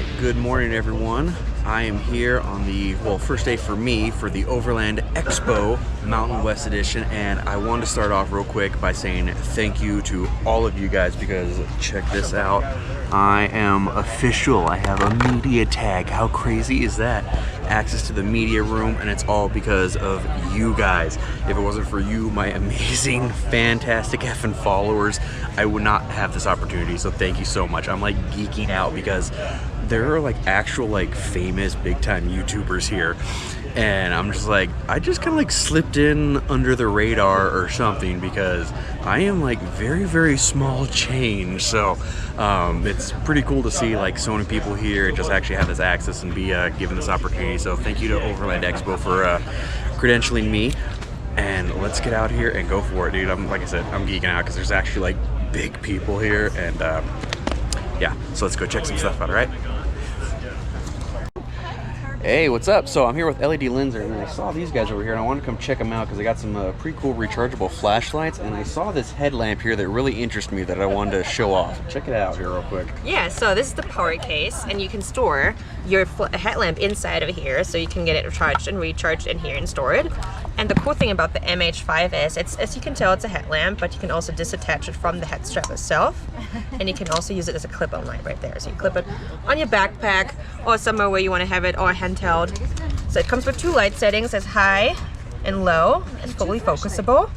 Alright, good morning everyone. I am here on the, first day for me for the Overland Expo Mountain West Edition, and I wanted to start off real quick by saying thank you to all of you guys because check this out. I am official. I have a media tag. How crazy is that? Access to the media room, and it's all because of you guys. If it wasn't for you, my amazing, fantastic effing followers, I would not have this opportunity, so thank you so much. I'm like geeking out because there are like actual like famous big time YouTubers here, and I'm just like, I just kind of like slipped in under the radar or something because I am like very small change. So it's pretty cool to see like so many people here and just actually have this access and be given this opportunity. So thank you to Overland Expo for credentialing me, and let's get out here and go for it, dude. Like I said, I'm geeking out because there's actually like big people here, and yeah, so let's go check some stuff out. All right. Hey, what's up? So I'm here with LEDLENSER, and I saw these guys over here, and I wanted to come check them out because they got some pretty cool rechargeable flashlights, and I saw this headlamp here that really interested me that I wanted to show off. Check it out here real quick. Yeah, so this is the power case, and you can store your headlamp inside of here, so you can get it charged and recharged in here and store it. And the cool thing about the MH5 is, as you can tell, it's a headlamp, but you can also disattach it from the head strap itself, and you can also use it as a clip-on light right there. So you clip it on your backpack or somewhere where you want to have it, or handheld. So it comes with two light settings, as high and low and fully focusable.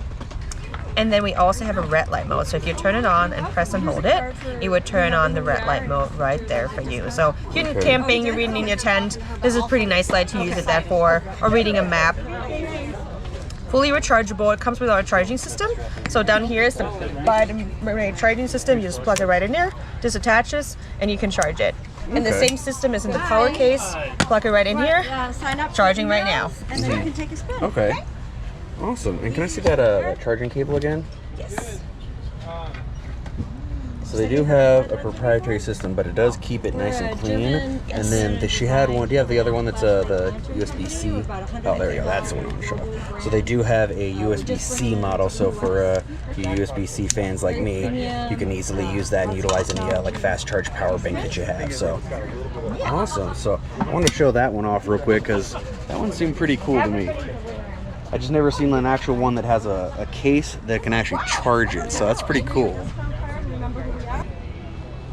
And then we also have a red light mode. So if you turn it on and press and hold it, it would turn on the red light mode right there for you. So if you're camping, you're reading in your tent, this is a pretty nice light to use it that for, or reading a map. Fully rechargeable. It comes with our charging system. So down here is the charging system. You just plug it right in there, disattaches, and you can charge it. And the same system is in the power case. Plug it right in here. Charging right now. And then you can take a spin. Okay. Awesome. And can I see that charging cable again? Yes. So they do have a proprietary system, but it does keep it nice and clean. And then she had one. Do you have the other one that's the USB-C? Oh, there you go. That's the one I'm showing. So they do have a USB-C model. So for you USB-C fans like me, you can easily use that and utilize any like fast charge power bank that you have. So awesome. So I want to show that one off real quick because that one seemed pretty cool to me. I just never seen an actual one that has a case that can actually charge it. So that's pretty cool.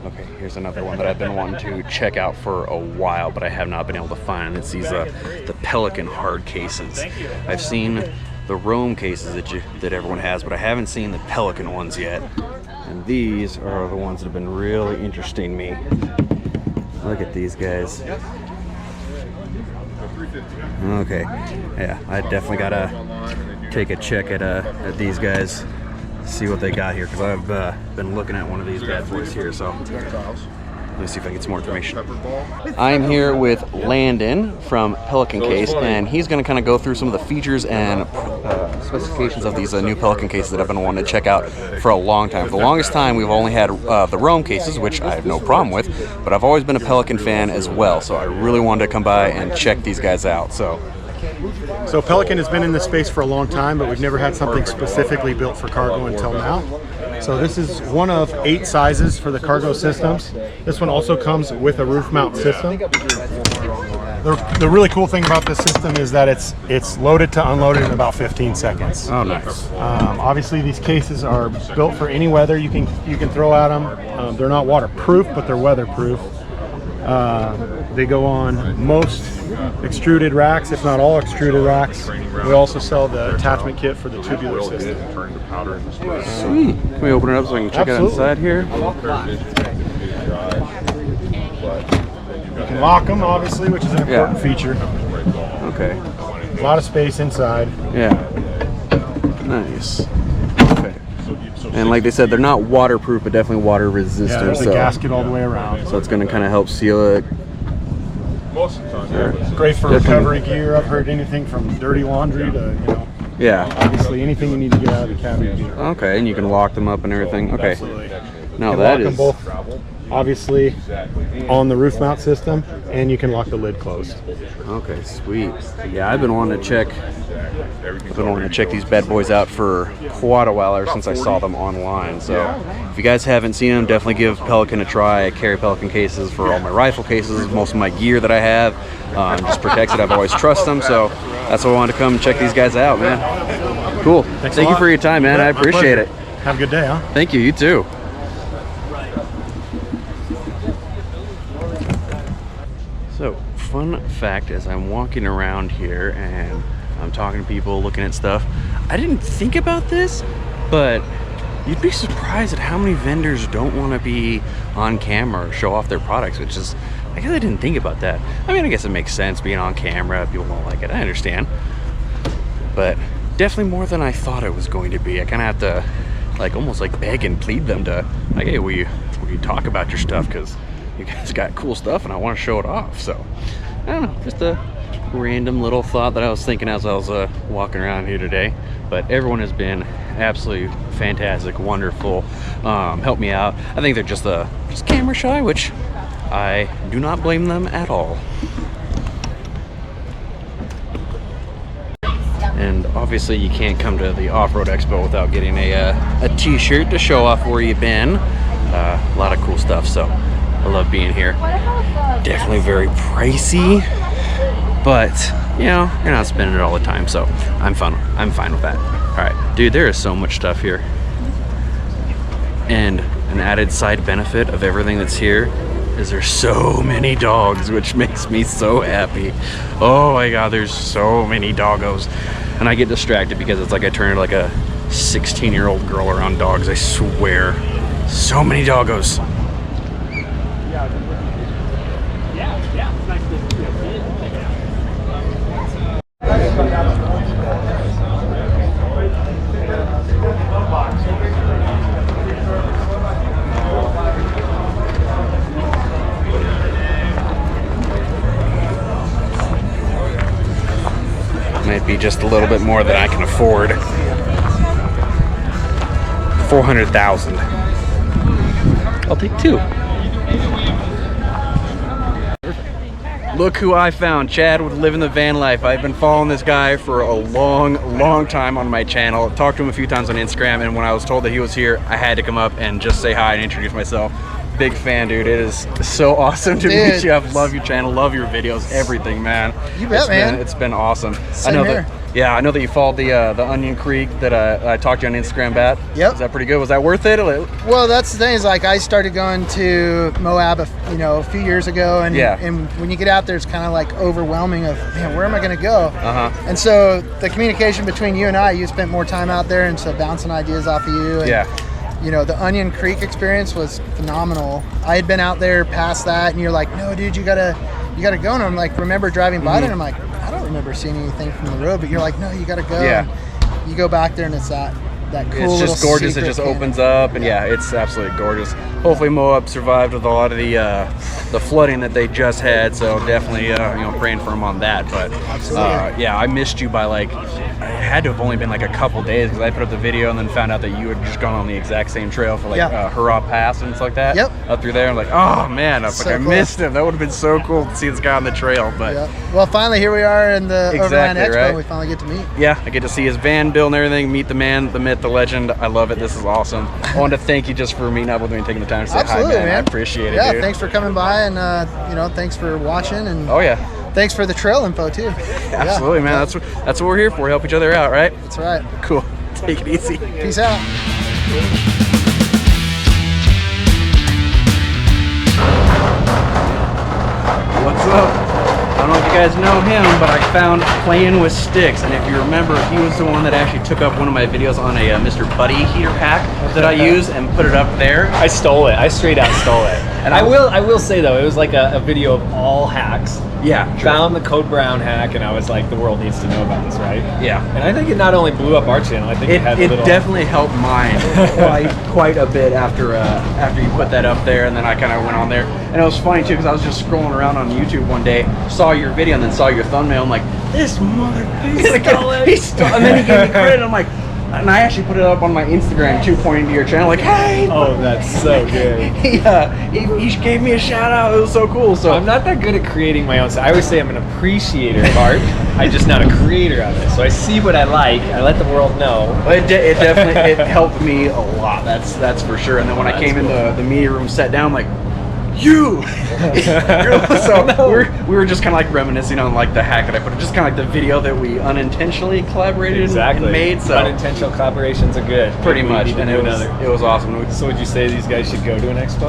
Okay, here's another one that I've been wanting to check out for a while, but I have not been able to find. It's these the Pelican hard cases. I've seen the Roam cases that everyone has, but I haven't seen the Pelican ones yet. And these are the ones that have been really interesting me. Look at these guys. Okay, yeah, I definitely gotta take a check at these guys. See what they got here, because I've been looking at one of these bad boys here, so let me see if I can get some more information. I'm here with Landon from Pelican Case, and he's going to kind of go through some of the features and specifications of these new Pelican cases that I've been wanting to check out for a long time. For the longest time, we've only had the Roam cases, which I have no problem with, but I've always been a Pelican fan as well, so I really wanted to come by and check these guys out. So Pelican has been in this space for a long time, but we've never had something specifically built for cargo until now. So this is one of 8 sizes for the cargo systems. This one also comes with a roof mount system. The really cool thing about this system is that it's loaded to unloaded in about 15 seconds. Oh, nice. Obviously, these cases are built for any weather you can throw at them. They're not waterproof, but they're weatherproof. They go on most extruded racks, if not all extruded racks. We also sell the attachment kit for the tubular system. Sweet. Can we open it up so I can check it inside here? You can lock them, obviously, which is an important feature. Okay. A lot of space inside. Yeah. Nice. Okay. And like they said, they're not waterproof, but definitely water resistant. Yeah, there's a gasket all the way around. So it's going to kind of help seal it. Great for recovery gear. I've heard anything from dirty laundry to, obviously anything you need to get out of the cabin gear. Okay, and you can lock them up and everything. Okay. Absolutely. No, You can that lock them is both, obviously, on the roof mount system, and you can lock the lid closed. okay. Sweet. Yeah, I've been wanting to check. These bad boys out for quite a while, ever since I saw them online. So if you guys haven't seen them, definitely give Pelican a try. I carry Pelican cases for all my rifle cases, most of my gear that I have. Just protects it. I've always trusted them, so that's why I wanted to come check these guys out, man. Cool. Thank you for your time, man. I appreciate it. Have a good day, huh? Thank you. You too. So, fun fact, as I'm walking around here and I'm talking to people, looking at stuff, I didn't think about this, but you'd be surprised at how many vendors don't want to be on camera or show off their products, which is, I guess I didn't think about that. I mean, I guess it makes sense being on camera, people don't like it, I understand. But definitely more than I thought it was going to be. I kind of have to, like, almost like beg and plead them to, like, hey, will you talk about your stuff, because you guys got cool stuff and I want to show it off. So, I don't know, just a random little thought that I was thinking as I was walking around here today. But everyone has been absolutely fantastic, wonderful, helped me out. I think they're just camera shy, which I do not blame them at all. And obviously you can't come to the Offroad Expo without getting a t-shirt to show off where you've been. A lot of cool stuff, so I love being here. Definitely very pricey, but you know, you're not spending it all the time, so I'm fine with that. All right, dude, there is so much stuff here. And an added side benefit of everything that's here is there's so many dogs, which makes me so happy. Oh my god, there's so many doggos. And I get distracted because it's like I turn into like a 16-year-old girl around dogs, I swear. So many doggos. Might be just a little bit more than I can afford. 400,000. I'll take two. Look who I found. Chad with Living the Van Life. I've been following this guy for a long time on my channel. I've talked to him a few times on Instagram, and when I was told that he was here, I had to come up and just say hi and introduce myself. Big fan, dude. It is so awesome to meet you. I love your channel, love your videos, everything, man. You bet, man. It's been awesome. Same here. Yeah, I know that you followed the Onion Creek that I talked to you on Instagram about. Yep. Is that pretty good? Was that worth it? Well, that's the thing, is like I started going to Moab, a few years ago, and and when you get out there, it's kind of like overwhelming of, man, where am I going to go? And so the communication between you and you spent more time out there, and so bouncing ideas off of you. And, you know, the Onion Creek experience was phenomenal. I had been out there past that, and you're like, no, dude, you gotta go. And I'm like, remember driving by there? And I'm like, I don't remember seeing anything from the road, but you're like, no, you gotta go. And you go back there, and it's that cool. It's just gorgeous. It just opens up, and it's absolutely gorgeous. Hopefully Moab survived with a lot of the flooding that they just had, so definitely praying for them on that. But I missed you by like, it had to have only been like a couple days, because I put up the video and then found out that you had just gone on the exact same trail for like Hurrah Pass and stuff like that. Up through there. I'm like, oh man, I missed him. That would have been so cool to see this guy on the trail. But well, finally here we are in the Overland Expo. Right? We finally get to meet. I get to see his van build and everything, meet the man, the myth, the legend. I love it. This is awesome. I wanted to thank you just for meeting up with me and taking the time to say hi, man. I appreciate it, dude. Thanks for coming by, and thanks for watching, and thanks for the trail info too. Absolutely, man. That's what we're here for. Help each other out, right? That's right. Cool. Take it easy. Peace out. What's up? I don't know if you guys know him, but I found Playing with Sticks, and if you remember, he was the one that actually took up one of my videos on a Mr. Buddy heater pack that I use and put it up there. I stole it. I straight out stole it. And I will say though, it was like a video of all hacks. Found the Code Brown hack, and I was like, the world needs to know about this, right? And I think it not only blew up our channel, I think it definitely helped mine quite a bit after you put that up there, and then I kind of went on there. And it was funny too, because I was just scrolling around on YouTube one day, saw your video, and then saw your thumbnail. I'm like, this mother, he stole, and then he gave me credit. I'm like, And I actually put it up on my Instagram too, pointing to your channel, like, hey! Oh, that's so good. He gave me a shout out. It was so cool. So I'm not that good at creating my own stuff. I always say I'm an appreciator of art. I'm just not a creator of it. So I see what I like. I let the world know. It definitely it helped me a lot. That's for sure. And then when I came in the media room, sat down, I'm like, you. So we were just kind of like reminiscing on like the hack that I put, just kind of like the video that we unintentionally collaborated and made. So unintentional collaborations are good. Pretty much, and it was awesome. So would you say these guys should go to an expo?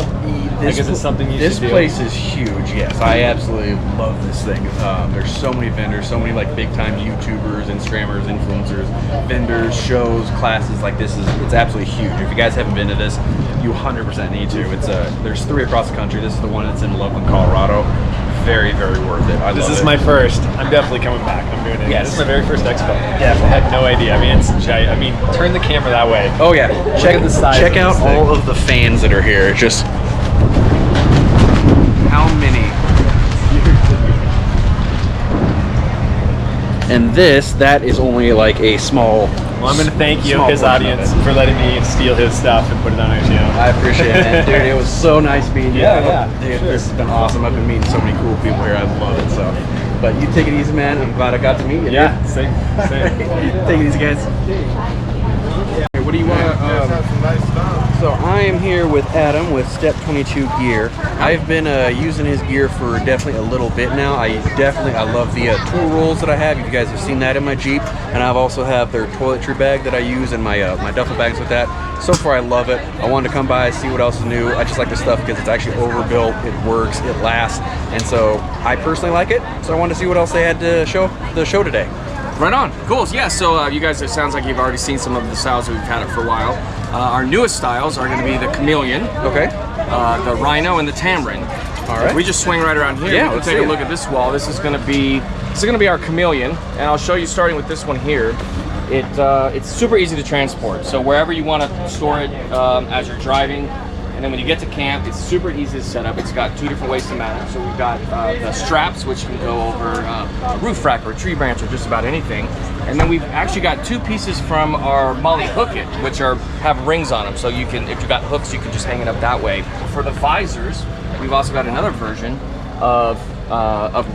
Like, is it something you should do? This place is huge. Yes, I absolutely love this thing. There's so many vendors, so many like big time YouTubers, Instagrammers, influencers, vendors, shows, classes. Like it's absolutely huge. If you guys haven't been to this, you 100% need to. There's 3 across the country. This is the one that's in Loveland, Colorado. Very, very worth it. This is my first. I'm definitely coming back. I'm doing it. Yes. This is my very first expo. Definitely. I had no idea. I mean, it's giant. I mean, turn the camera that way. Oh yeah. Check the size. Check out all of the fans that are here. Just how many. And that is only like a small. Well, I'm going to thank you, his audience, for letting me steal his stuff and put it on our channel. I appreciate it, dude. It was so nice meeting you. Dude, sure. This has been awesome. I've been meeting so many cool people here. I love it. So, but you take it easy, man. I'm glad I got to meet you. Yeah, same. Take it easy, guys. Hey, what do you want to? So I am here with Adam with Step 22 Gear. I've been using his gear for definitely a little bit now. I love the tool rolls that I have. You guys have seen that in my Jeep, and I've also have their toiletry bag that I use in my my duffel bags with that. So far I love it. I wanted to come by, see what else is new. I just like this stuff because it's actually overbuilt, it works, it lasts, and so I personally like it. So I wanted to see what else they had to show the show today. Right on. Cool. Yeah, so you guys, it sounds like you've already seen some of the styles that we've had it for a while. Our newest styles are going to be the Chameleon, okay, the Rhino, and the Tamarin. All right. If we just swing right around here, yeah, we'll take a look at this wall. This is going to be our Chameleon, and I'll show you starting with this one here. It's super easy to transport. So wherever you want to store it as you're driving, and then when you get to camp, it's super easy to set up. It's got 2 different ways to mount it. So we've got the straps, which can go over a roof rack or a tree branch or just about anything. And then we've actually got 2 pieces from our Molly Hook It, which have rings on them. So you can, if you've got hooks, you can just hang it up that way. For the visors, we've also got another version of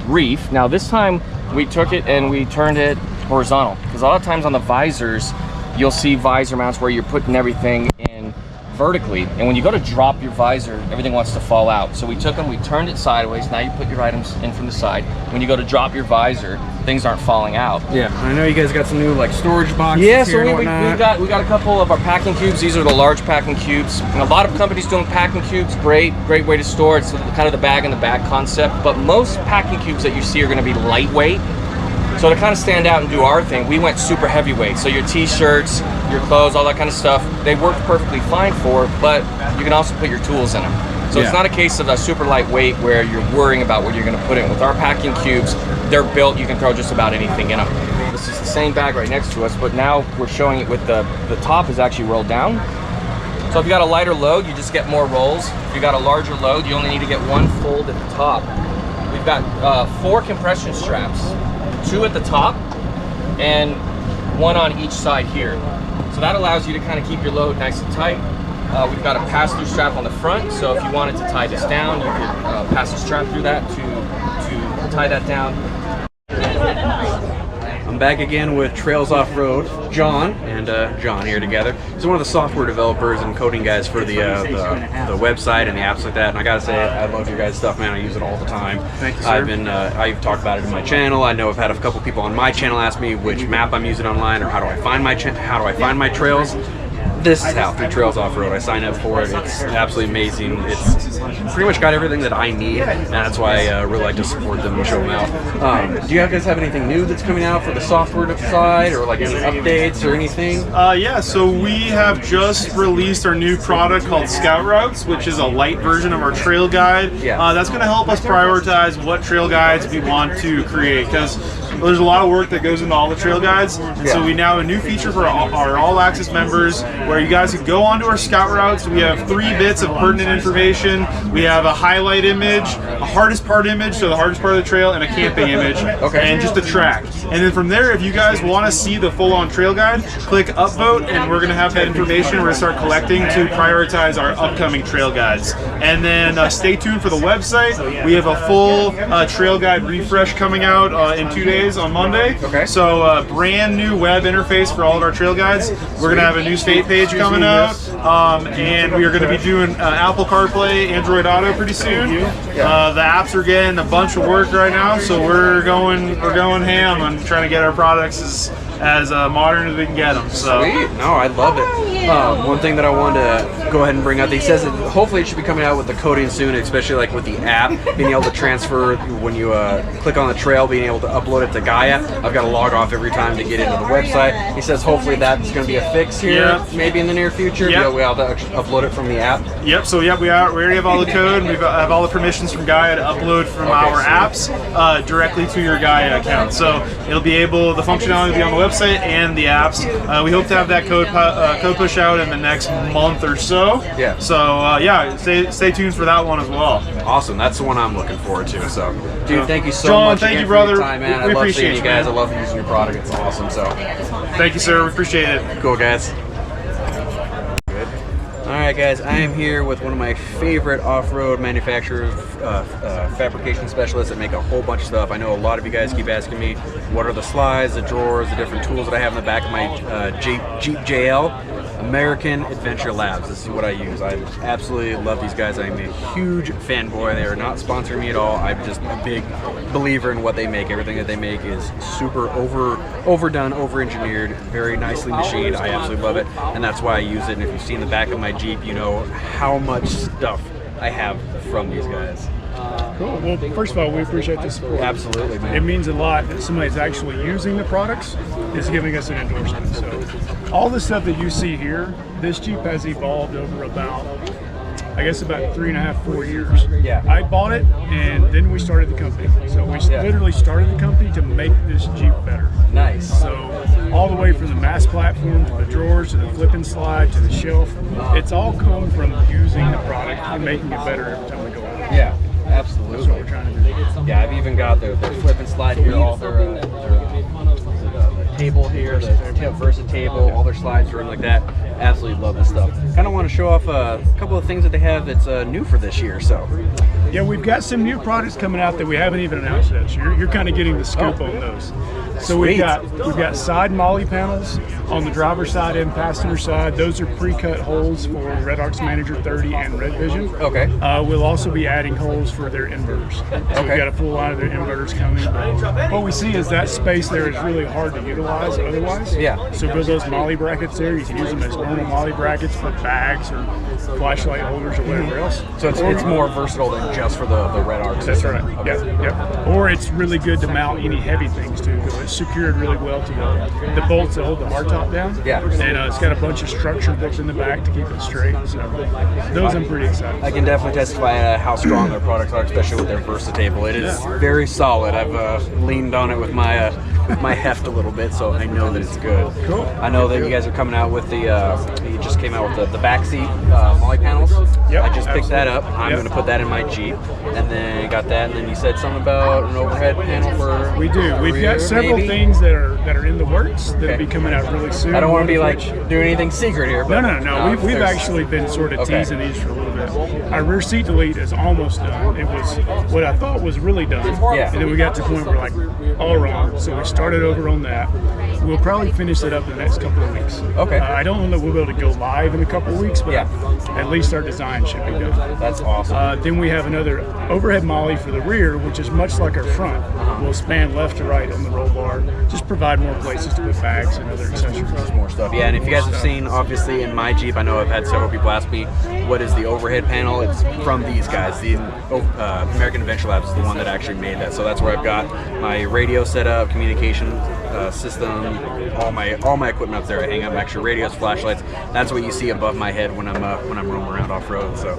reef. Now this time we took it and we turned it horizontal, because a lot of times on the visors, you'll see visor mounts where you're putting everything in vertically, and when you go to drop your visor, everything wants to fall out. So we took them, we turned it sideways. Now you put your items in from the side. When you go to drop your visor, things aren't falling out. Yeah, I know you guys got some new like storage boxes. Yeah, so we got a couple of our packing cubes. These are the large packing cubes. And a lot of companies doing packing cubes. Great way to store. It's kind of the bag in the bag concept. But most packing cubes that you see are going to be lightweight. So to kind of stand out and do our thing, we went super heavyweight. So your t-shirts, your clothes, all that kind of stuff, they worked perfectly fine for, but you can also put your tools in them. So it's not a case of a super lightweight where you're worrying about what you're going to put in. With our packing cubes, they're built, you can throw just about anything in them. This is the same bag right next to us, but now we're showing it with the top is actually rolled down. So if you got a lighter load, you just get more rolls. If you got a larger load, you only need to get 1 fold at the top. We've got 4 compression straps. 2 at the top and 1 on each side here. So that allows you to kind of keep your load nice and tight. We've got a pass-through strap on the front, so if you wanted to tie this down, you could pass the strap through that to tie that down. I'm back again with Trails Off-Road, John, and John here together. He's one of the software developers and coding guys for the website and the apps like that. And I gotta say, I love your guys' stuff, man. I use it all the time. Thank you, sir. I've talked about it in my channel. I know I've had a couple people on my channel ask me which map I'm using online or how do I find my trails. This is how, through Trails Off-Road. I signed up for it. It's absolutely amazing. It's pretty much got everything that I need, and that's why I really like to support them and show them out. Do you guys have anything new that's coming out for the software side, or like any updates or anything? Yeah, so we have just released our new product called Scout Routes, which is a light version of our trail guide. Yeah. That's going to help us prioritize what trail guides we want to create, because there's a lot of work that goes into all the trail guides. And so we now have a new feature for our all-access members where you guys can go onto our Scout Routes. We have 3 bits of pertinent information We have a highlight image, a hardest part image, so the hardest part of the trail, and a camping image, and just a track. And then from there, if you guys want to see the full-on trail guide, click upvote, and we're going to have that information. We're going to start collecting to prioritize our upcoming trail guides. And then stay tuned for the website. We have a full trail guide refresh coming out in 2 days on Monday. So brand new web interface for all of our trail guides. We're going to have a new state page coming out, and we are going to be doing Apple CarPlay, Android Auto pretty soon. The apps are getting a bunch of work right now, so we're going ham on trying to get our products as modern as we can get them. So. Sweet. No, I love it. One thing that I wanted to go ahead and bring up, he says that hopefully it should be coming out with the coding soon, especially like with the app, being able to transfer when you click on the trail, being able to upload it to Gaia. I've got to log off every time to get into the website. He says hopefully that's going to be a fix here, maybe in the near future. We'll be able to upload it from the app. So we already have all the code, and we have all the permissions from Gaia to upload from our apps directly to your Gaia account. So it'll be able, the functionality will be on the website and the apps. We hope to have that code push out in the next month or so. So stay tuned for that one as well. Awesome. That's the one I'm looking forward to. So, dude, thank you so John, much. Thank you, brother. For your time, man. We I love appreciate seeing you guys. I love using your product. It's awesome. So, thank you, sir. We appreciate it. Cool, guys. Alright guys, I am here with one of my favorite off-road manufacturers, fabrication specialists that make a whole bunch of stuff. I know a lot of you guys keep asking me, what are the slides, the drawers, the different tools that I have in the back of my Jeep JL. American Adventure Labs. This is what I use. I absolutely love these guys. I'm a huge fanboy. They are not sponsoring me at all. I'm just a big believer in what they make. Everything that they make is super overdone, over-engineered, very nicely machined. I absolutely love it, and that's why I use it. And if you've seen the back of my Jeep, you know how much stuff I have from these guys. Cool. Well, first of all, we appreciate the support. Absolutely, man. It means a lot that somebody's actually using the products is giving us an endorsement. So all the stuff that you see here, this Jeep has evolved over about, I guess, about 3.5, 4 years. I bought it, and then we started the company. So we literally started the company to make this Jeep better. Nice. So all the way from the mass platform to the drawers to the flip and slide to the shelf, it's all come from using the product and making it better every time we go out. Absolutely. That's what we're trying to do. I've even got their flip and slide here, all their table here, the Versa table, all their slides are in like that. Absolutely love this stuff. Kind of want to show off a couple of things that they have that's new for this year. So, yeah, we've got some new products coming out that we haven't even announced yet. So you're kind of getting the scoop on those. So we've got side molly panels on the driver's side and passenger side. Those are pre-cut holes for Red Arcs Manager 30 and Red Vision. We'll also be adding holes for their inverters. So we've got a full line of their inverters coming. But what we see is that space there is really hard to utilize otherwise. So build those molly brackets there. You can use them as normal molly brackets for bags or flashlight holders or whatever else. So it's more versatile than just for the Red Arcs. That's right. Or it's really good to mount any heavy things too. It's secured really well to the bolts that hold the hardtop down. And it's got a bunch of structure built in the back to keep it straight. So those I'm pretty excited. I can definitely testify how strong their products are, especially with their Versa table. It is very solid. I've leaned on it with my heft a little bit, so I know that it's good. Cool. I know that you guys are coming out with the, you just came out with the back seat molly panels. I just picked that up. I'm going to put that in my Jeep. And then you got that, and then you said something about an overhead panel for We do. We've got several things that are in the works that'll be coming out really soon. I don't want to be like doing anything secret here. But no. We've actually been sort of teasing these for a little bit. Our rear seat delete is almost done. It was what I thought was really done. And then we got to the point where we're like, all wrong. So we started over on that. We'll probably finish it up in the next couple of weeks. I don't know that we'll be able to go live in a couple of weeks, but at least our design should be done. That's awesome. Then we have another overhead molly for the rear, which is much like our front. We'll span left to right on the roll bar. Just provide more places to put bags and other accessories. More stuff. Yeah, and if you guys have seen, obviously, in my Jeep, I know I've had several people ask me, what is the overhead panel? It's from these guys. The American Adventure Labs is the one that actually made that. So that's where I've got my radio set up, communication system, all my equipment up there. I hang up extra radios, flashlights. That's what you see above my head when I'm roaming around off road. So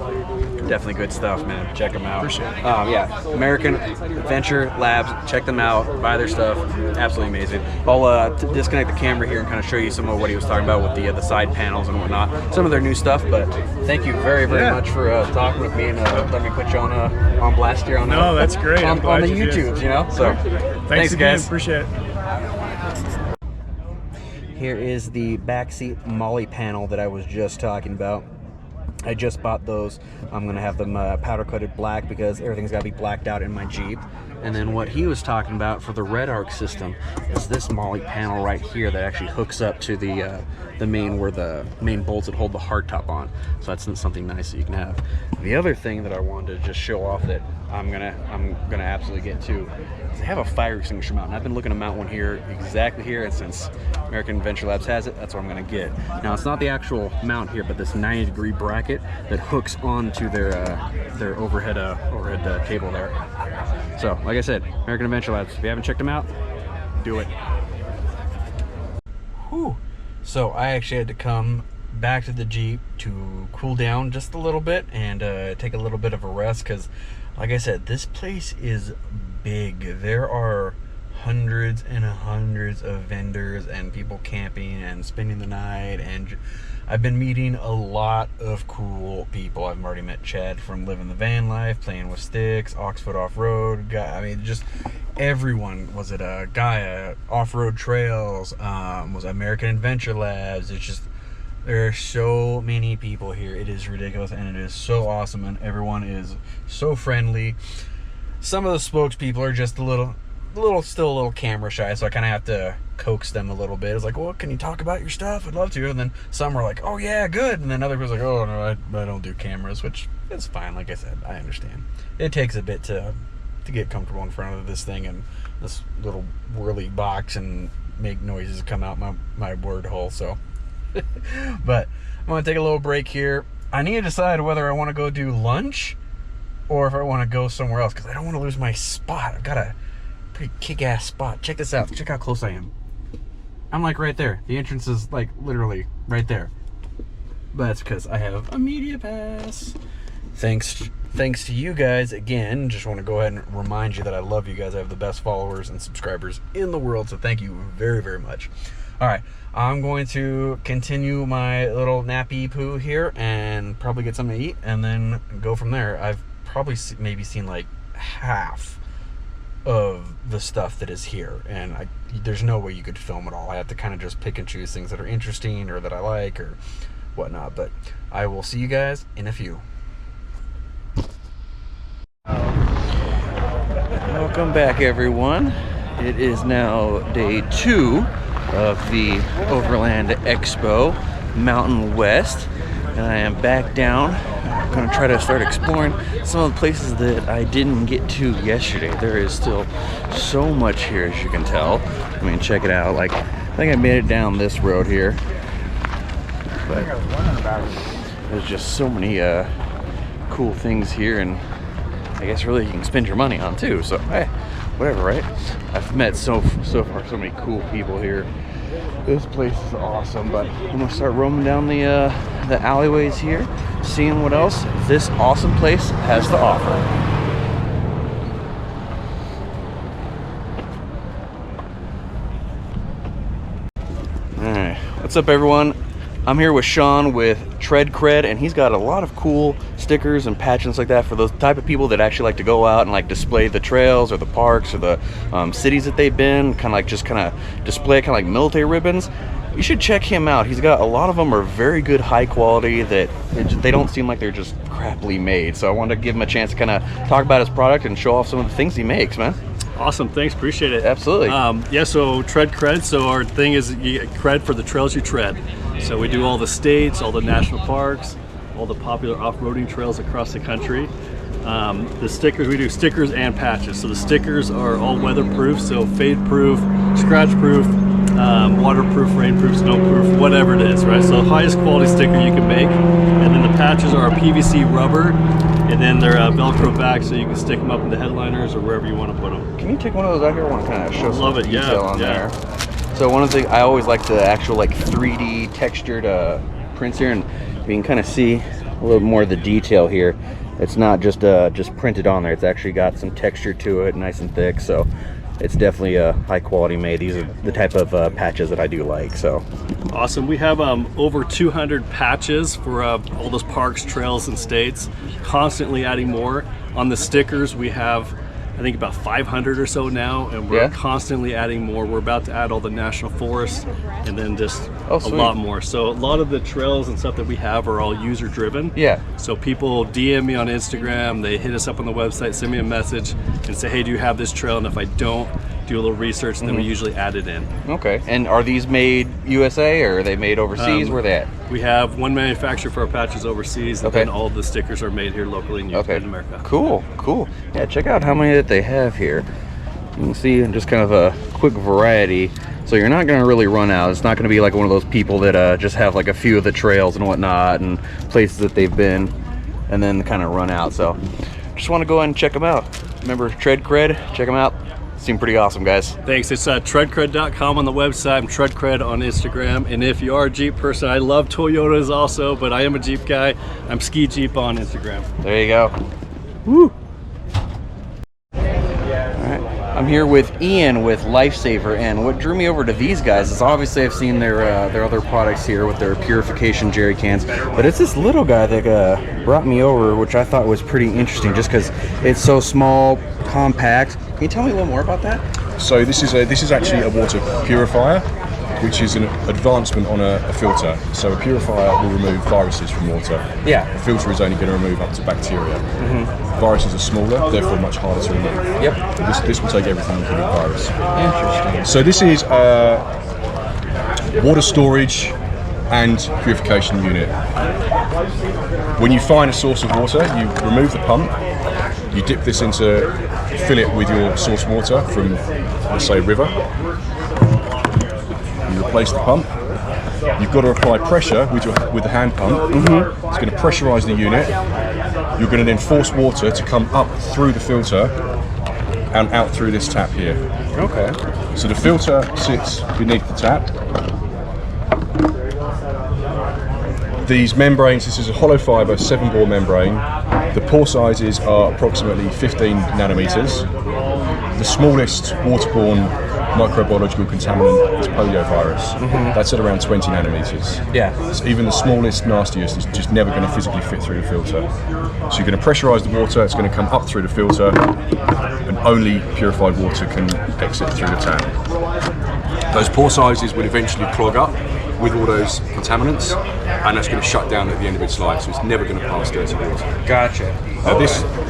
definitely good stuff, man. Check them out. Appreciate it. Yeah, American Adventure Labs. Check them out. Buy their stuff. Absolutely amazing. I'll disconnect the camera here and kind of show you some of what he was talking about with the side panels and whatnot. Some of their new stuff. But thank you very much for talking with me and let me put you on blast here on. No, that's great. On the YouTubes, you know. So thanks again. guys. Appreciate it. Here is the backseat Molly panel that I was just talking about. I just bought those. I'm gonna have them powder coated black because everything's gotta be blacked out in my Jeep. And then what he was talking about for the red arc system is this Molly panel right here that actually hooks up to the main, where the main bolts that hold the hardtop on. So that's something nice that you can have. The other thing that I wanted to just show off that I'm gonna absolutely get to is they have a fire extinguisher mount. And I've been looking to mount one here, exactly here, and since American Adventure Labs has it, that's what I'm gonna get. Now it's not the actual mount here, but this 90-degree bracket that hooks onto their overhead cable there. So, like I said, American Adventure Labs, if you haven't checked them out, do it. Whew. So I actually had to come back to the Jeep to cool down just a little bit and take a little bit of a rest because, like I said, this place is big. There are hundreds and hundreds of vendors and people camping and spending the night, and I've been meeting a lot of cool people. I've already met Chad from Living the Van Life, Playing with Sticks, Oxfoot Off-Road, I mean, just everyone. Was it a Gaia, Off-Road Trails, was American Adventure Labs. It's just, there are so many people here. It is ridiculous, and it is so awesome, and everyone is so friendly. Some of the spokespeople are just still a little camera shy, so I kind of have to coax them a little bit. It's like, well, can you talk about your stuff? I'd love to. And then some are like, oh yeah, good. And then other people are like, oh no, I don't do cameras, which is fine. Like I said, I understand. It takes a bit to get comfortable in front of this thing and this little whirly box and make noises come out my word hole. So, but I'm gonna take a little break here. I need to decide whether I want to go do lunch or if I want to go somewhere else because I don't want to lose my spot. I've got a pretty kick-ass spot. Check this out. Check how close I am. I'm like right there. The entrance is like literally right there. But that's because I have a media pass. Thanks to you guys again. Just want to go ahead and remind you that I love you guys. I have the best followers and subscribers in the world, so thank you very, very much. All right, I'm going to continue my little nappy poo here and probably get something to eat and then go from there. I've probably maybe seen like half of the stuff that is here, and there's no way you could film it all. I have to kind of just pick and choose things that are interesting or that I like or whatnot, but I will see you guys in a few. Welcome back, everyone. It is now day 2 of the Overland Expo Mountain West, and I am back down. I'm gonna try to start exploring some of the places that I didn't get to yesterday. There is still so much here, as you can tell. I mean, check it out. Like, I think I made it down this road here, but there's just so many cool things here, and I guess really you can spend your money on too. So hey, whatever, right? I've met so far so many cool people here. This place is awesome, but I'm gonna start roaming down the alleyways here, seeing what else this awesome place has to offer. All right, what's up, everyone? I'm here with Sean with CRED, and he's got a lot of cool stickers and patches like that for those type of people that actually like to go out and like display the trails or the parks or the cities that they've been, kind of display kind of like military ribbons. You should check him out. He's got a lot of them are very good, high quality, that they don't seem like they're just crappily made. So I wanted to give him a chance to kind of talk about his product and show off some of the things he makes, man. Awesome, thanks, appreciate it. Absolutely. Yeah, so CRED, so our thing is you get cred for the trails you tread. So we do all the states, all the national parks, all the popular off-roading trails across the country. The stickers, we do stickers and patches. So the stickers are all weatherproof, so fade-proof, scratch-proof, waterproof, rainproof, snowproof, whatever it is, right? So highest quality sticker you can make. And then the patches are a PVC rubber And then they're Velcro back, so you can stick them up in the headliners or wherever you want to put them. Can you take one of those out here? I want to kind of show some detail on there. So one of the things, I always like the actual like 3D textured prints here, and you can kind of see a little more of the detail here. It's not just printed on there. It's actually got some texture to it, nice and thick. So it's definitely a high quality made. These are the type of patches that I do like. So awesome. We have over 200 patches for all those parks, trails, and states. Constantly adding more. On the stickers, we have I think about 500 or so now, and we're constantly adding more. We're about to add all the national forests, and then just a lot more. So a lot of the trails and stuff that we have are all user driven. Yeah. So people DM me on Instagram, they hit us up on the website, send me a message, and say, hey, do you have this trail? And if I don't, do a little research, and then we usually add it in. Okay. And are these made USA, or are they made overseas? Where are they at? We have one manufacturer for our patches overseas, and then all of the stickers are made here locally in America. Cool, cool. Yeah, check out how many that they have here. You can see just kind of a quick variety. So you're not going to really run out. It's not going to be like one of those people that just have like a few of the trails and whatnot and places that they've been and then kind of run out. So just want to go ahead and check them out. Remember CRED? Check them out. Seem pretty awesome, guys. Thanks. It's treadcred.com on the website. I'm treadcred on Instagram. And if you are a Jeep person, I love Toyotas also, but I am a Jeep guy. I'm Ski Jeep on Instagram. There you go. Woo! I'm here with Ian with LIFESAVER, and what drew me over to these guys is obviously I've seen their other products here with their purification jerry cans, but it's this little guy that brought me over, which I thought was pretty interesting just because it's so small, compact. Can you tell me a little more about that? So this is actually a water purifier, which is an advancement on a filter. So a purifier will remove viruses from water. Yeah. A filter is only going to remove up to bacteria. Viruses are smaller, therefore much harder to remove. Yep. This will take everything including virus. Interesting. So this is a water storage and purification unit. When you find a source of water, you remove the pump, you dip this into, fill it with your source water from, let's say, a river. You replace the pump. You've got to apply pressure with the hand pump. It's going to pressurize the unit. You're going to then force water to come up through the filter and out through this tap here. Okay. So the filter sits beneath the tap. These membranes, this is a hollow fiber 7-bore membrane. The pore sizes are approximately 15 nanometers. The smallest waterborne microbiological contaminant is poliovirus. That's at around 20 nanometers. Yeah. So even the smallest, nastiest is just never going to physically fit through the filter. So you're going to pressurize the water, it's going to come up through the filter, and only purified water can exit through the tap. Those pore sizes will eventually clog up with all those contaminants, and that's going to shut down at the end of its life, so it's never going to pass dirty water. Gotcha.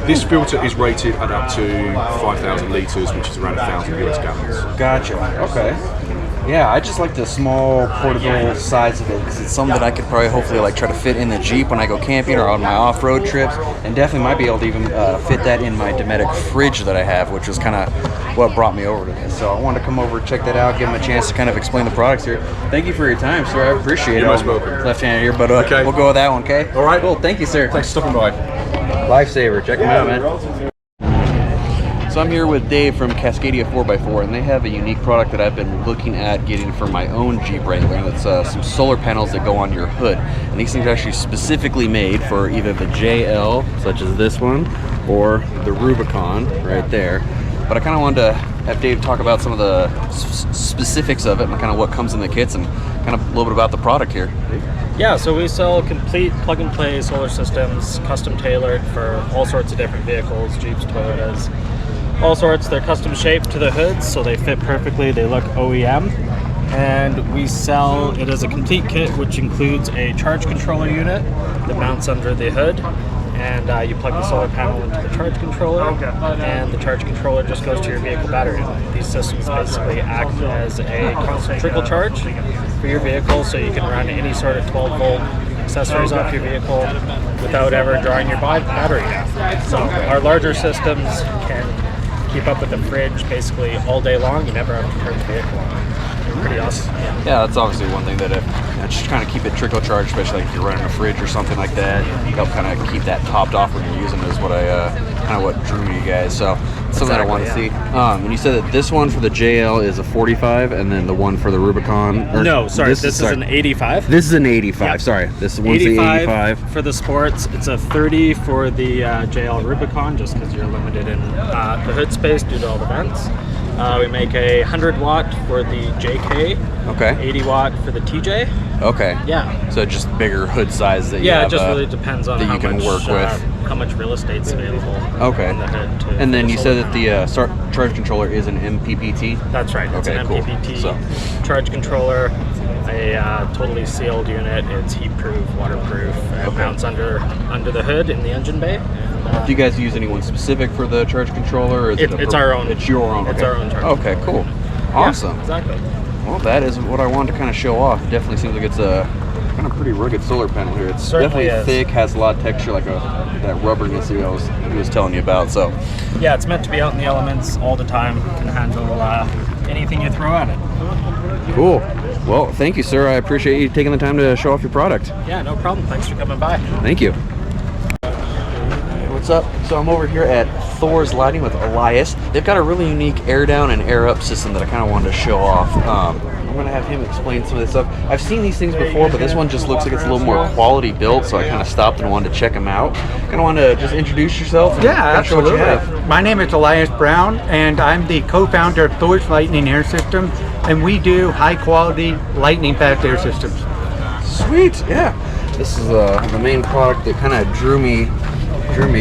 This filter is rated at up to 5,000 litres, which is around 1,000 US gallons. Gotcha. Okay. Yeah, I just like the small, portable size of it because it's something that I could probably hopefully like try to fit in the Jeep when I go camping or on my off-road trips, and definitely might be able to even fit that in my Dometic fridge that I have, which was kind of what brought me over to this. So I wanted to come over, check that out, give them a chance to kind of explain the products here. Thank you for your time, sir. I appreciate it. You're most welcome. Left-handed here, but we'll go with that one, okay? All right. Cool. Thank you, sir. Thanks for stopping by. LIFESAVER. Check them out, man. So I'm here with Dave from Cascadia 4x4, and they have a unique product that I've been looking at getting for my own Jeep Wrangler, and it's some solar panels that go on your hood. And these things are actually specifically made for either the JL, such as this one, or the Rubicon right there. But I kind of wanted to have Dave talk about some of the specifics of it and kind of what comes in the kits and kind of a little bit about the product here. Yeah, so we sell complete plug-and-play solar systems, custom tailored for all sorts of different vehicles, Jeeps, Toyotas, all sorts. They're custom shaped to the hoods, so they fit perfectly. They look OEM. And we sell it as a complete kit, which includes a charge controller unit that mounts under the hood. And you plug the solar panel into the charge controller, and the charge controller just goes to your vehicle battery. These systems basically act as a constant trickle charge for your vehicle, so you can run any sort of 12-volt accessories off your vehicle without ever drawing your battery down. So our larger systems can keep up with the fridge basically all day long. You never have to turn the vehicle on. Pretty awesome. Yeah, that's obviously one thing that if just trying to keep it trickle charged, especially like if you're running a fridge or something like that. Help kind of keep that topped off when you're using it is what I kind of what drew me, you guys. So something that I want to see. And you said that this one for the JL is a 45, and then the one for the Rubicon. No, sorry, this is an 85. This is an 85. Yep. Sorry, this one's the 85 for the sports. It's a 30 for the JL Rubicon, just because you're limited in the hood space due to all the vents. We make a 100 watt for the JK. Okay. 80 watt for the TJ. Okay. Yeah. So just bigger hood size that you Yeah, have, it just really depends on that how you can much, work with. how much real estate's available Okay. on the hood. And then you said that the charge controller is an MPPT? That's right. It's an MPPT charge controller, a totally sealed unit. It's heat-proof, waterproof. It mounts under the hood in the engine bay. Do you guys use anyone specific for the charge controller? Or is it's our own. It's your own. It's our own charge. Okay, cool. Awesome. Yeah, exactly. Well, that is what I wanted to kind of show off. Definitely seems like it's a kind of pretty rugged solar panel here. It's Certainly definitely is. thick, has a lot of texture, like that rubberness he was telling you about. So Yeah, it's meant to be out in the elements all the time. Can handle anything you throw at it. cool. Well, thank you, sir. I appreciate you taking the time to show off your product. Yeah, no problem. Thanks for coming by. Thank you. What's up? So I'm over here at THORS Lightning with Elias. They've got a really unique air down and air up system that I kind of wanted to show off. I'm going to have him explain some of this stuff. I've seen these things before, but this one just looks like it's a little more quality built, so I kind of stopped and wanted to check them out. Kind of wanted to just introduce yourself and Yeah, show what you absolutely. have. My name is Elias Brown, and I'm the co-founder of THORS Lightning Air System, and we do high-quality lightning fast air systems. Sweet, yeah. This is the main product that kind of drew me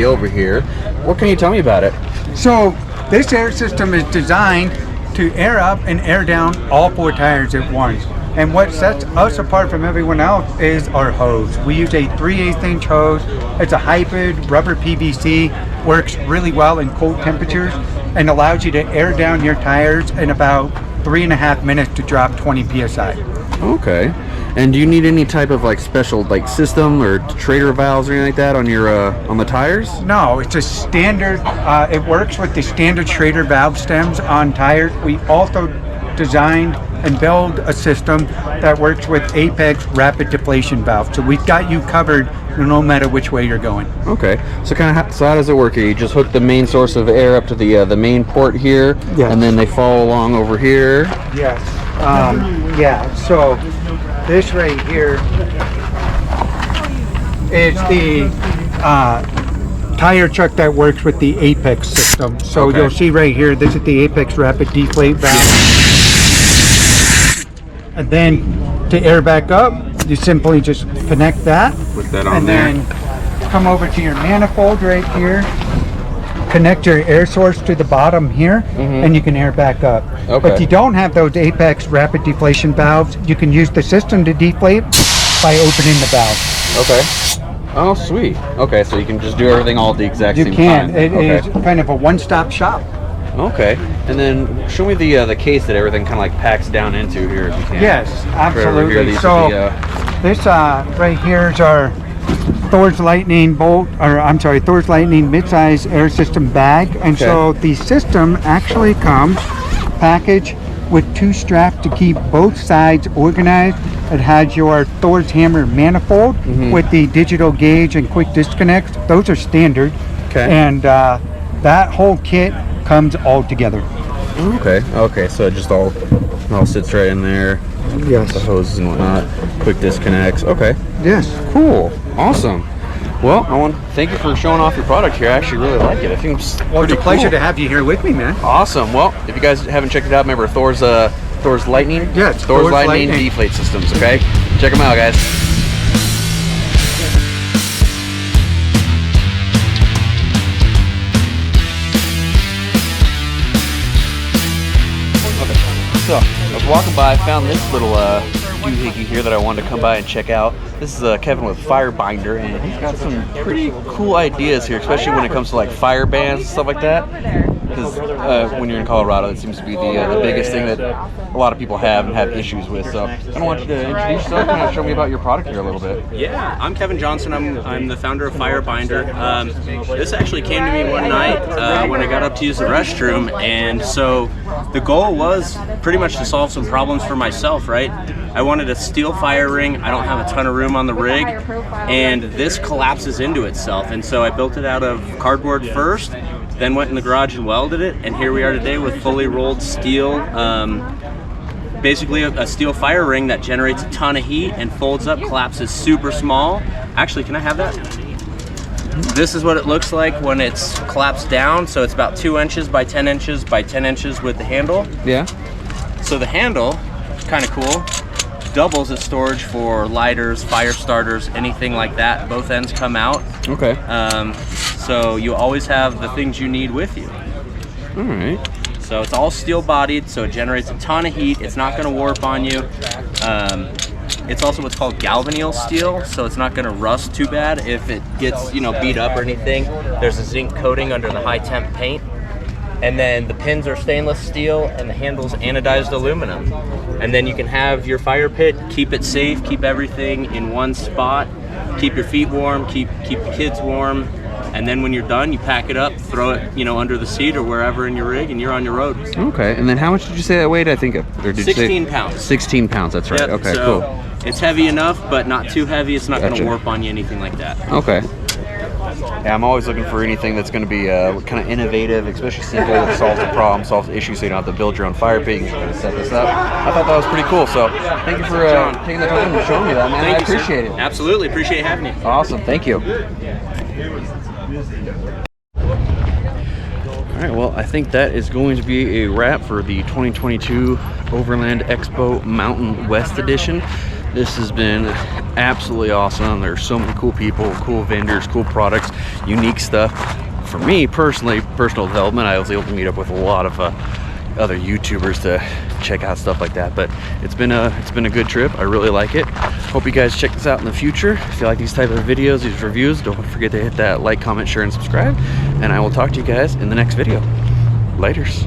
over here. What can you tell me about it? So this air system is designed to air up and air down all four tires at once. And what sets us apart from everyone else is our hose. We use a 3/8 inch hose. It's a hybrid rubber PVC, works really well in cold temperatures and allows you to air down your tires in about 3.5 minutes to drop 20 PSI. Okay. And do you need any type of like special like system or trader valves or anything like that on your on the tires? No, it's a standard. It works with the standard Schrader valve stems on tires. We also designed and build a system that works with Apex rapid deflation valve. So we've got you covered no matter which way you're going. Okay. So so how does it work here? You just hook the main source of air up to the main port here, and then they follow along over here. Yes. Yeah. So this right here is the tire chuck that works with the Apex system. So you'll see right here, this is the Apex rapid deflate valve. And then to air back up, you simply just connect that. Put that on and there. then come over to your manifold right here. Connect your air source to the bottom here, and you can air back up. Okay. If you don't have those Apex rapid deflation valves, you can use the system to deflate by opening the valve. Okay. Oh, sweet. Okay, so you can just do everything all at the exact You same can. time. It is kind of a one-stop shop. Okay. And then show me the case that everything kind of like packs down into here, if you can. Yes, Right over absolutely. here, these So are the, this right here is our THORS Lightning THORS Lightning midsize air system bag, and so the system actually comes packaged with two straps to keep both sides organized. It has your THORS hammer manifold with the digital gauge and quick disconnects. Those are standard, and that whole kit comes all together. Okay, so it just all sits right in there. Yes. The hoses and whatnot, quick disconnects. Okay. Yes. Cool. Awesome. Well, I want to thank you for showing off your product here. I actually really like it. I think it's Well, it's pretty a pleasure cool. to have you here with me, man. Awesome. Well, if you guys haven't checked it out, remember THORS Lightning? Yes, THORS THORS Lightning Lightning. deflate systems, okay? Check them out, guys. So, I was walking by, found this little doohickey here that I wanted to come by and check out. This is Kevin with FireBinder, and he's got some pretty cool ideas here, especially when it comes to like fire bands and stuff like that. because when you're in Colorado, it seems to be the biggest thing that a lot of people have and have issues with. So I kind of want you to introduce yourself, kind of show me about your product here a little bit. Yeah, I'm Kevin Johnson. I'm the founder of FireBinder. This actually came to me one night when I got up to use the restroom, and so the goal was pretty much to solve some problems for myself, right? I wanted a steel fire ring. I don't have a ton of room on the rig, and this collapses into itself. And so I built it out of cardboard first, then went in the garage and welded it, and here we are today with fully rolled steel, basically a steel fire ring that generates a ton of heat and folds up, collapses super small. Actually, can I have that? This is what it looks like when it's collapsed down. So it's about 2 inches by 10 inches by 10 inches with the handle. Yeah. So the handle, kind of cool, doubles as storage for lighters, fire starters, anything like that. Both ends come out. Okay. So you always have the things you need with you. All right. So it's all steel bodied, so it generates a ton of heat. It's not going to warp on you. It's also what's called galvanneal steel, so it's not going to rust too bad if it gets, you know, beat up or anything. There's a zinc coating under the high temp paint. And then the pins are stainless steel and the handle's anodized aluminum. And then you can have your fire pit, keep it safe, keep everything in one spot, keep your feet warm, keep the kids warm. And then when you're done, you pack it up, throw it, you know, under the seat or wherever in your rig, and you're on your road. Okay, and then how much did you say that weighed? I think, or did 16 you say pounds. 16 pounds, that's right. Yep, okay, so cool. It's heavy enough, but not too heavy. It's not going Gotcha. to warp on you, anything like that. Okay. Yeah, I'm always looking for anything that's going to be kind of innovative, especially simple, that solves a problem, solves the issue, so you don't have to build your own fire pit. You can kind of set this up. I thought that was pretty cool. So thank you for taking the time and showing me that, man. I appreciate it. Absolutely, appreciate having you. Awesome, thank you. All right, well, I think that is going to be a wrap for the 2022 Overland Expo Mountain West Edition. This has been absolutely awesome. There's so many cool people, cool vendors, cool products, unique stuff. For me personally, personal development, I was able to meet up with a lot of other YouTubers to check out stuff like that. But it's been a good trip. I really like it. Hope you guys check this out in the future. If you like these type of videos, these reviews, don't forget to hit that like, comment, share, and subscribe. And I will talk to you guys in the next video. Laters.